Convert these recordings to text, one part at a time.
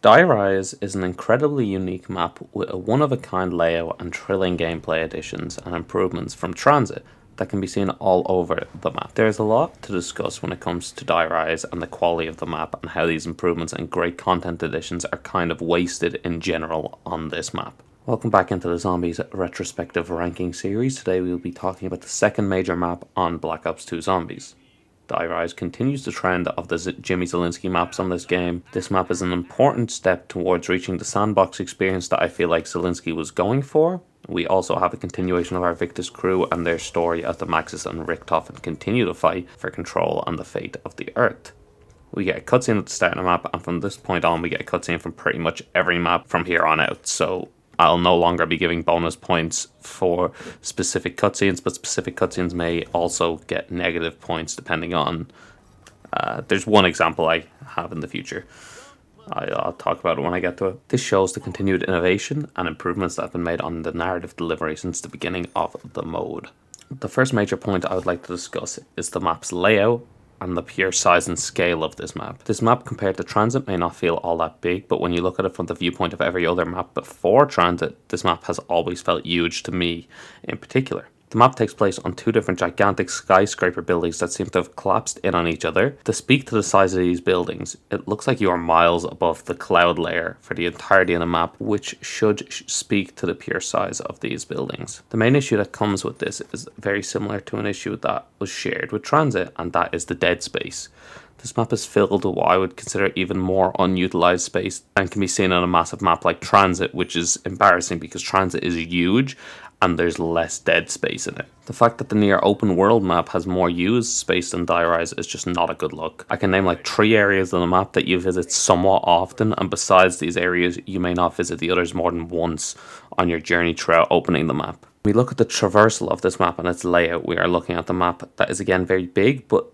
Die Rise is an incredibly unique map with a one-of-a-kind layout and thrilling gameplay additions and improvements from Transit that can be seen all over the map. There is a lot to discuss when it comes to Die Rise and the quality of the map and how these improvements and great content additions are kind of wasted in general on this map. Welcome back into the Zombies retrospective ranking series. Today we will be talking about the second major map on Black Ops 2 Zombies. Die Rise continues the trend of the Jimmy Zielinski maps on this game. This map is an important step towards reaching the sandbox experience that I feel like Zielinski was going for. We also have a continuation of our Victus crew and their story as the Maxis and Richtofen continue to fight for control and the fate of the Earth. We get a cutscene at the start of the map, and from this point on we get a cutscene from pretty much every map from here on out, so I'll no longer be giving bonus points for specific cutscenes, but specific cutscenes may also get negative points depending on... there's one example I have in the future. I'll talk about it when I get to it. This shows the continued innovation and improvements that have been made on the narrative delivery since the beginning of the mode. The first major point I would like to discuss is the map's layout and the pure size and scale of this map. This map compared to Transit may not feel all that big, but when you look at it from the viewpoint of every other map before Transit, this map has always felt huge to me in particular. The map takes place on two different gigantic skyscraper buildings that seem to have collapsed in on each other. To speak to the size of these buildings, it looks like you are miles above the cloud layer for the entirety of the map, which should speak to the pure size of these buildings. The main issue that comes with this is very similar to an issue that was shared with Transit, and that is the dead space. This map is filled with what I would consider even more unutilized space and can be seen on a massive map like Transit, which is embarrassing because Transit is huge and there's less dead space in it. The fact that the near open world map has more used space than Die Rise is just not a good look. I can name like 3 areas on the map that you visit somewhat often, and besides these areas you may not visit the others more than once on your journey throughout opening the map. When we look at the traversal of this map and its layout, we are looking at the map that is again very big, but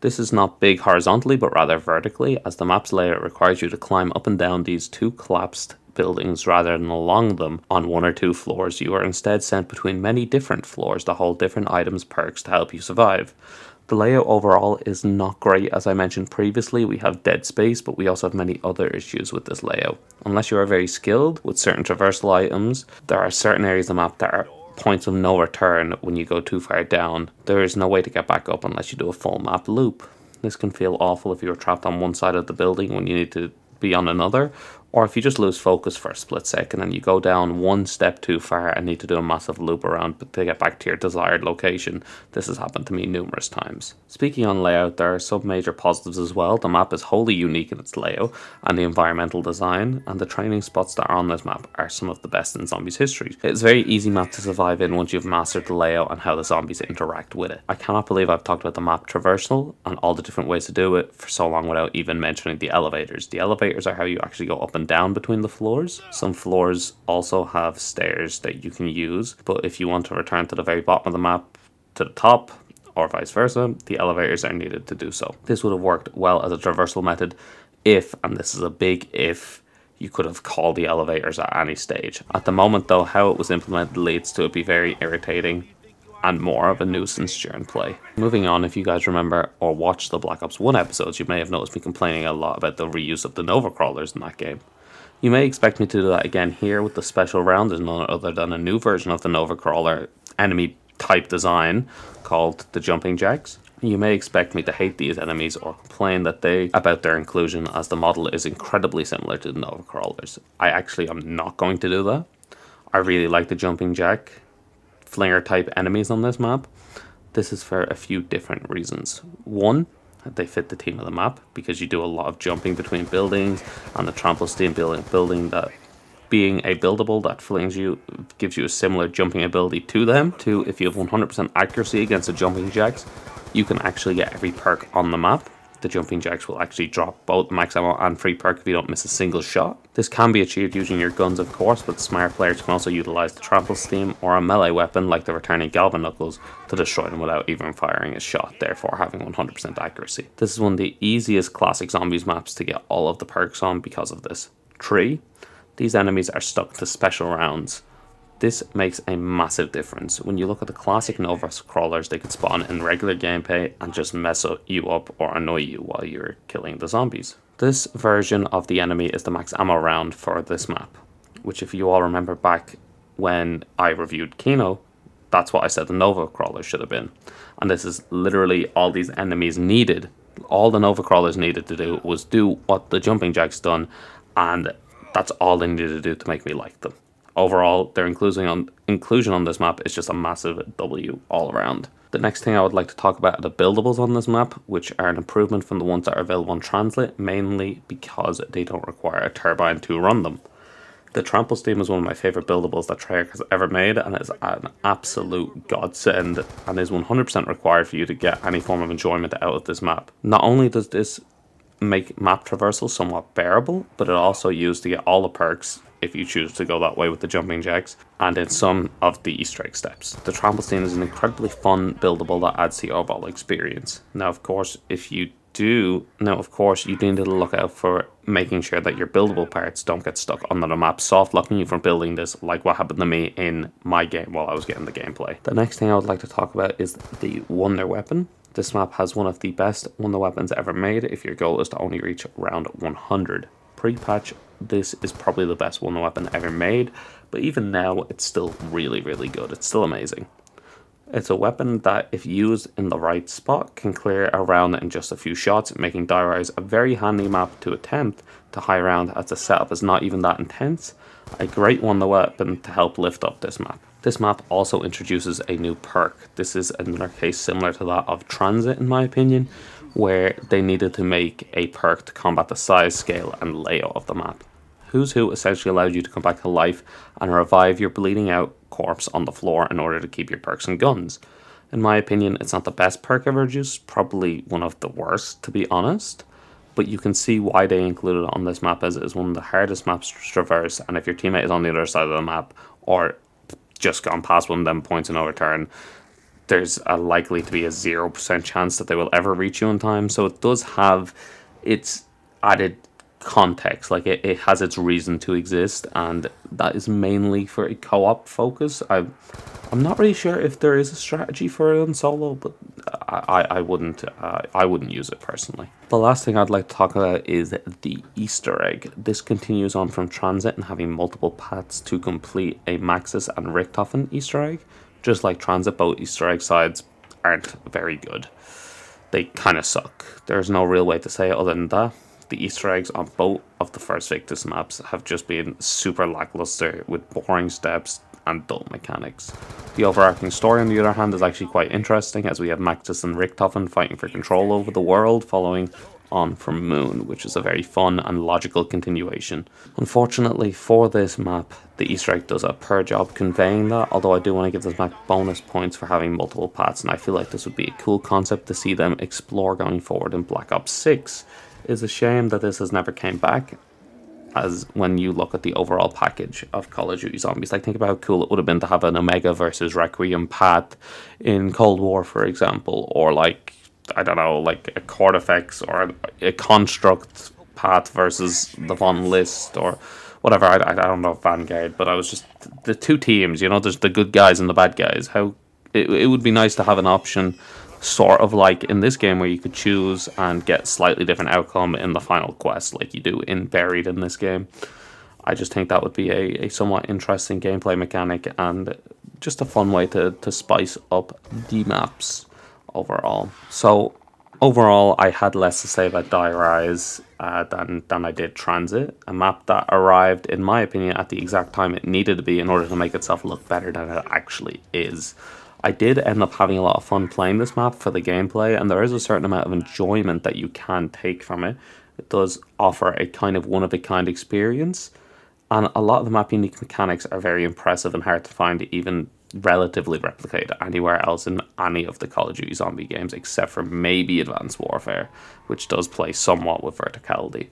this is not big horizontally but rather vertically, as the map's layout requires you to climb up and down these two collapsed buildings rather than along them on 1 or 2 floors. You are instead sent between many different floors to hold different items, perks to help you survive. The layout overall is not great. As I mentioned previously, we have dead space, but we also have many other issues with this layout. Unless you are very skilled with certain traversal items, there are certain areas of the map that are points of no return when you go too far down. There is no way to get back up unless you do a full map loop. This can feel awful if you are trapped on one side of the building when you need to be on another, or if you just lose focus for a split second and you go down one step too far and need to do a massive loop around to get back to your desired location. This has happened to me numerous times. Speaking on layout, there are some major positives as well. The map is wholly unique in its layout and the environmental design, and the training spots that are on this map are some of the best in Zombies history. It's a very easy map to survive in once you've mastered the layout and how the zombies interact with it. I cannot believe I've talked about the map traversal and all the different ways to do it for so long without even mentioning the elevators. The elevators are how you actually go up and down between the floors. Some floors also have stairs that you can use, but if you want to return to the very bottom of the map to the top, or vice versa, the elevators are needed to do so. This would have worked well as a traversal method if, and this is a big if, you could have called the elevators at any stage. At the moment though, how it was implemented leads to it be very irritating and more of a nuisance during play. Moving on, if you guys remember or watched the Black Ops 1 episodes, you may have noticed me complaining a lot about the reuse of the Nova Crawlers in that game. You may expect me to do that again here with the special round. There's none other than a new version of the Nova Crawler enemy type design called the Jumping Jacks. You may expect me to hate these enemies or complain about their inclusion, as the model is incredibly similar to the Nova Crawlers. I actually am not going to do that. I really like the Jumping Jack flinger type enemies on this map. This is for a few different reasons. One, they fit the theme of the map because you do a lot of jumping between buildings, and the trampoline building that being a buildable that flings you gives you a similar jumping ability to them. Two, if you have 100% accuracy against the Jumping Jacks, you can actually get every perk on the map. The Jumping Jacks will actually drop both max ammo and free perk if you don't miss a single shot. This can be achieved using your guns, of course, but smart players can also utilize the trample steam or a melee weapon like the returning Galvan Knuckles to destroy them without even firing a shot, therefore having 100% accuracy. This is one of the easiest classic zombies maps to get all of the perks on because of this. 3. These enemies are stuck to special rounds. This makes a massive difference. When you look at the classic Nova Crawlers, they can spawn in regular gameplay and just mess you up or annoy you while you're killing the zombies. This version of the enemy is the max ammo round for this map, which if you all remember back when I reviewed Kino, that's what I said the Nova Crawlers should have been. And this is literally all these enemies needed. All the Nova Crawlers needed to do was do what the Jumping Jack's done, and that's all they needed to do to make me like them. Overall, their inclusion on this map is just a massive W all around. The next thing I would like to talk about are the buildables on this map, which are an improvement from the ones that are available on Translate, mainly because they don't require a turbine to run them. The Trample Steam is one of my favourite buildables that Treyarch has ever made, and is an absolute godsend, and is 100% required for you to get any form of enjoyment out of this map. Not only does this make map traversal somewhat bearable, but it also used to get all the perks if you choose to go that way with the Jumping Jacks, and in some of the Easter egg steps. The Trample Steam is an incredibly fun buildable that adds to the overall experience. Now of course you need to look out for making sure that your buildable parts don't get stuck under the map, soft locking you from building this, like what happened to me in my game while I was getting the gameplay. The next thing I would like to talk about is the Wonder Weapon. This map has one of the best Wonder Weapons ever made if your goal is to only reach round 100. Pre-patch, this is probably the best Wonder Weapon ever made, but even now it's still really, really good. It's still amazing. It's a weapon that, if used in the right spot, can clear a round in just a few shots, making Diarize a very handy map to attempt to high round, as the setup is not even that intense. A great Wonder Weapon to help lift up this map. This map also introduces a new perk. This is another case similar to that of Transit, in my opinion, where they needed to make a perk to combat the size, scale, and layout of the map. Who's Who essentially allows you to come back to life and revive your bleeding out corpse on the floor in order to keep your perks and guns. In my opinion, it's not the best perk ever introduced, probably one of the worst, to be honest, but you can see why they included it on this map, as it is one of the hardest maps to traverse, and if your teammate is on the other side of the map or just gone past one of them points in overturn, there's a likely to be a 0% chance that they will ever reach you in time. So it does have its added context, like it has its reason to exist, and that is mainly for a co-op focus. I'm not really sure if there is a strategy for it on solo, but I wouldn't use it personally. The last thing I'd like to talk about is the Easter egg. This continues on from Transit and having multiple paths to complete a Maxis and Richthofen Easter egg. Just like Transit, both Easter egg sides aren't very good. They kind of suck. There's no real way to say it other than that. The Easter eggs on both of the first Victus maps have just been super lackluster, with boring steps and dull mechanics. The overarching story, on the other hand, is actually quite interesting, as we have Maxis and Richthofen fighting for control over the world, following on from Moon, which is a very fun and logical continuation. Unfortunately for this map, the Easter egg does a poor job conveying that, although I do want to give this map bonus points for having multiple paths, and I feel like this would be a cool concept to see them explore going forward in Black Ops 6. It's a shame that this has never came back, as when you look at the overall package of Call of Duty Zombies. Like, think about how cool it would have been to have an Omega versus Requiem path in Cold War, for example, or like, I don't know, like a Cortifex or a Construct path versus the Von List or whatever. I don't know, Vanguard, but I was just, the two teams, you know, there's the good guys and the bad guys. How it would be nice to have an option, sort of like in this game, where you could choose and get slightly different outcome in the final quest, like you do in Buried in this game. I just think that would be a somewhat interesting gameplay mechanic, and just a fun way to spice up the maps overall. So overall, I had less to say about Diarize than I did Transit, a map that arrived, in my opinion, at the exact time it needed to be in order to make itself look better than it actually is. I did end up having a lot of fun playing this map for the gameplay, and there is a certain amount of enjoyment that you can take from it. It does offer a kind of one-of-a-kind experience, and a lot of the map unique mechanics are very impressive and hard to find even relatively replicate anywhere else in any of the Call of Duty Zombie games, except for maybe Advanced Warfare, which does play somewhat with verticality.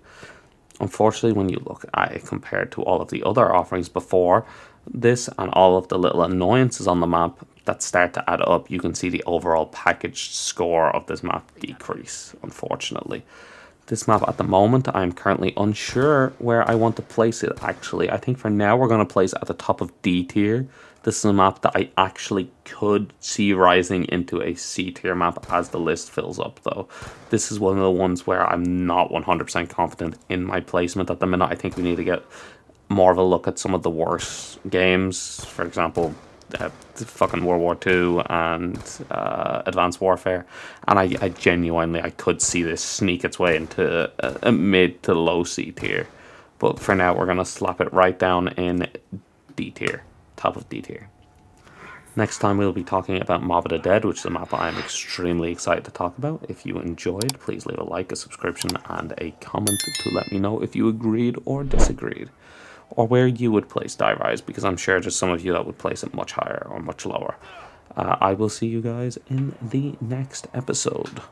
Unfortunately, when you look at it compared to all of the other offerings before this and all of the little annoyances on the map that start to add up, you can see the overall packaged score of this map decrease, unfortunately. This map at the moment, I'm currently unsure where I want to place it actually. I think for now we're going to place it at the top of D tier. This is a map that I actually could see rising into a C tier map as the list fills up though. This is one of the ones where I'm not 100% confident in my placement at the minute. I think we need to get more of a look at some of the worst games. For example, fucking World War II and Advanced Warfare, and I genuinely I could see this sneak its way into a mid to low C tier, but for now we're gonna slap it right down in D tier, top of D tier. Next time we'll be talking about Mob of the Dead, which is a map I'm extremely excited to talk about. If you enjoyed, please leave a like, a subscription, and a comment to let me know if you agreed or disagreed, or where you would place Die Rise, because I'm sure there's some of you that would place it much higher or much lower. I will see you guys in the next episode.